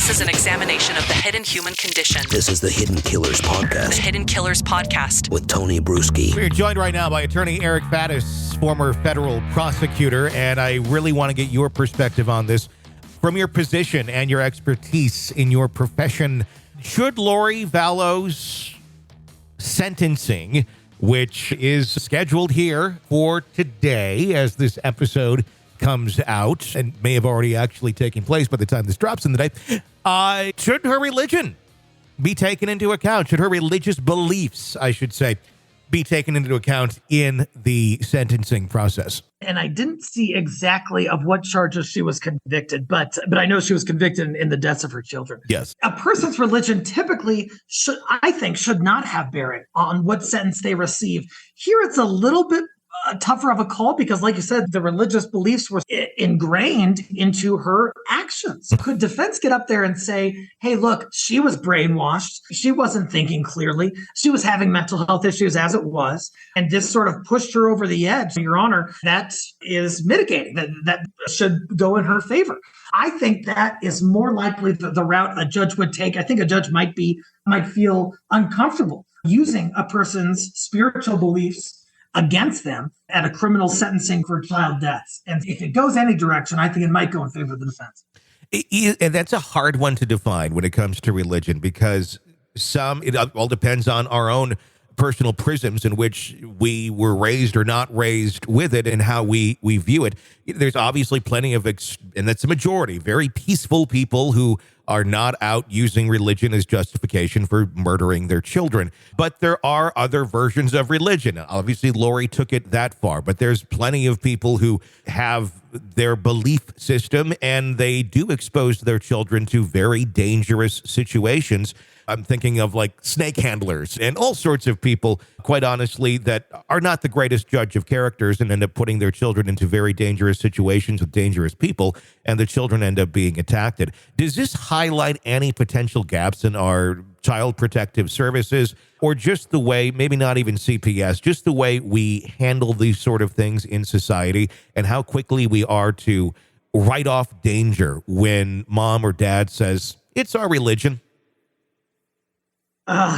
This is an examination of the hidden human condition. This is the Hidden Killers Podcast. The Hidden Killers Podcast. With Tony Brueski. We're joined right now by attorney Eric Faddis, former federal prosecutor, and I really want to get your perspective on this. From your position and your expertise in your profession, should Lori Vallow's sentencing, which is scheduled here for today as this episode comes out and may have already actually taken place by the time this drops in the day, should her religion be taken into account? Should her religious beliefs, I should say, be taken into account in the sentencing process? And I didn't see exactly of what charges she was convicted, but I know she was convicted in the deaths of her children. Yes. A person's religion typically should not have bearing on what sentence they receive. Here it's a little bit tougher of a call because, like you said, the religious beliefs were ingrained into her actions. Could defense get up there and say, hey, look, she was brainwashed. She wasn't thinking clearly. She was having mental health issues as it was. And this sort of pushed her over the edge. Your Honor, that is mitigating. That should go in her favor. I think that is more likely the route a judge would take. I think a judge might feel uncomfortable using a person's spiritual beliefs against them at a criminal sentencing for child deaths. And if it goes any direction, I think it might go in favor of the defense. And that's a hard one to define when it comes to religion, because it all depends on our own personal prisms in which we were raised or not raised with it and how we view it. There's obviously plenty of, and that's a majority, very peaceful people who are not out using religion as justification for murdering their children. But there are other versions of religion. Obviously, Lori took it that far, but there's plenty of people who have their belief system and they do expose their children to very dangerous situations. I'm thinking of like snake handlers and all sorts of people, quite honestly, that are not the greatest judge of characters and end up putting their children into very dangerous situations with dangerous people, and the children end up being attacked. Does this highlight any potential gaps in our child protective services, or just the way, maybe not even CPS, just the way we handle these sort of things in society and how quickly we are to write off danger when mom or dad says, it's our religion?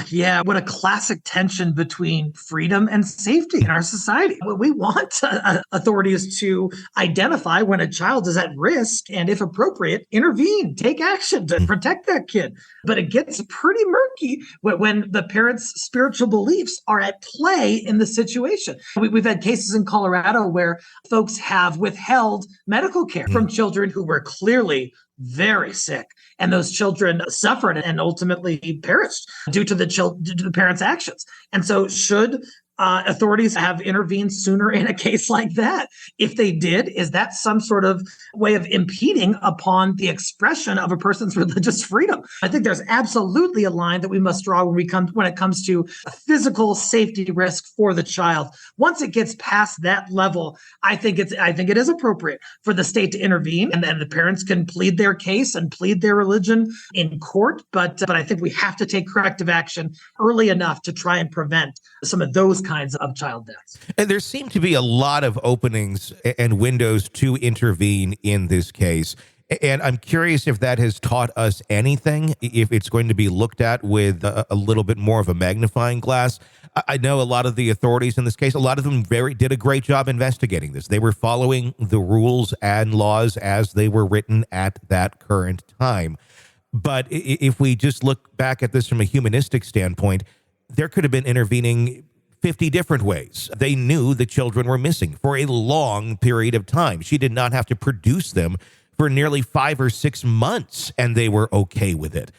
Yeah, what a classic tension between freedom and safety in our society. We want authorities to identify when a child is at risk and, if appropriate, intervene, take action to protect that kid. But it gets pretty murky when the parents' spiritual beliefs are at play in the situation. We've had cases in Colorado where folks have withheld medical care from children who were clearly very sick, and those children suffered and ultimately perished due to the parents' actions. And so should authorities have intervened sooner in a case like that? If they did, is that some sort of way of impeding upon the expression of a person's religious freedom? I think there's absolutely a line that we must draw when it comes to a physical safety risk for the child. Once it gets past that level, I think it is appropriate for the state to intervene, and then the parents can plead their case and plead their religion in court. But I think we have to take corrective action early enough to try and prevent some of those kinds of child deaths. And there seem to be a lot of openings and windows to intervene in this case. And I'm curious if that has taught us anything, if it's going to be looked at with a little bit more of a magnifying glass. I know a lot of the authorities in this case, a lot of them did a great job investigating this. They were following the rules and laws as they were written at that current time. But if we just look back at this from a humanistic standpoint, there could have been intervening 50 different ways. They knew the children were missing for a long period of time. She did not have to produce them for nearly 5 or 6 months, and they were okay with it.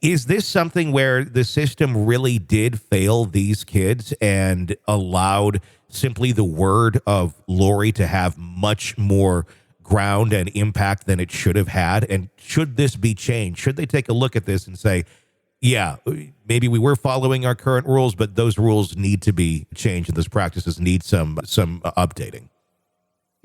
Is this something where the system really did fail these kids and allowed simply the word of Lori to have much more ground and impact than it should have had? And should this be changed? Should they take a look at this and say, yeah, maybe we were following our current rules, but those rules need to be changed and those practices need some updating?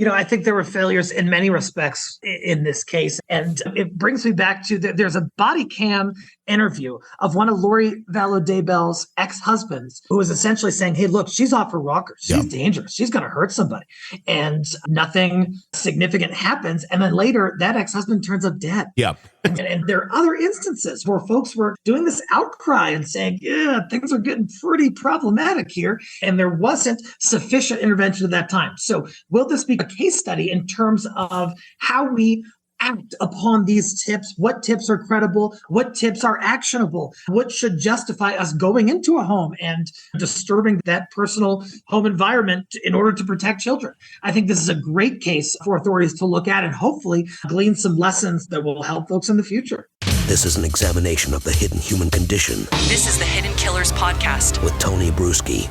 I think there were failures in many respects in this case. And it brings me back to there's a body cam interview of one of Lori Vallow Daybell's ex-husbands who was essentially saying, hey, look, she's off her rocker. She's dangerous. She's going to hurt somebody. And nothing significant happens. And then later that ex-husband turns up dead. Yeah. And there are other instances where folks were doing this outcry and saying, yeah, things are getting pretty problematic here. And there wasn't sufficient intervention at that time. So will this be a case study in terms of how we act upon these tips? What tips are credible? What tips are actionable? What should justify us going into a home and disturbing that personal home environment in order to protect children? I think this is a great case for authorities to look at and hopefully glean some lessons that will help folks in the future. This is an examination of the hidden human condition This is the Hidden Killers Podcast with Tony Brueski.